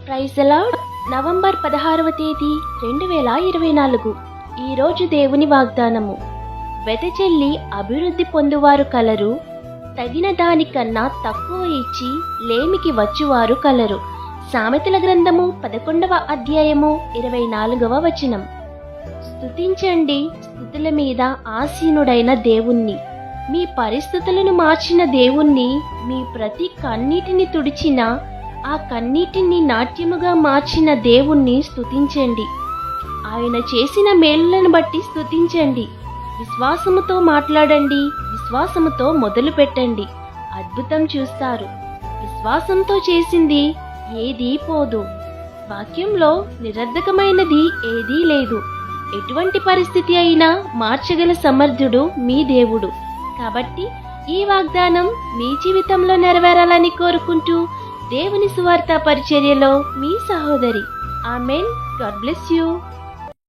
Praise the lord. November 16వ తేదీ 2024. ఈరోజు దేవుని వాగ్దానము. వెదజల్లి అభివృద్ధి పొందువారు కలరు, తగిన దానికన్నా తక్కువ ఇచ్చి లేమికి వచ్చువారు కలరు. సామెతల గ్రంథము 11వ అధ్యాయము 24వ వచనం. స్తుతించండి స్తుతుల మీద ఆసీనుడైన దేవుణ్ణి. మీ పరిస్థితులను మార్చిన దేవుణ్ణి, మీ ప్రతి కన్నీటిని తుడిచిన, ఆ కన్నీటిని నాట్యముగా మార్చిన దేవుణ్ణి స్తుతించండి. ఆయన చేసిన మేలులను బట్టి స్తుతించండి. విశ్వాసముతో మాట్లాడండి, విశ్వాసముతో మొదలు పెట్టండి. అద్భుతం చూస్తారు. విశ్వాసంతో చేసింది ఏదీ పోదు. వాక్యంలో నిరర్ధకమైనది ఏదీ లేదు. ఎటువంటి పరిస్థితి అయినా మార్చగల సమర్థుడు మీ దేవుడు. కాబట్టి ఈ వాగ్దానం మీ జీవితంలో నెరవేరాలని కోరుకుంటూ దేవుని సువార్త పరిచర్యలో మీ సహోదరి. ఆమెన్. God bless you.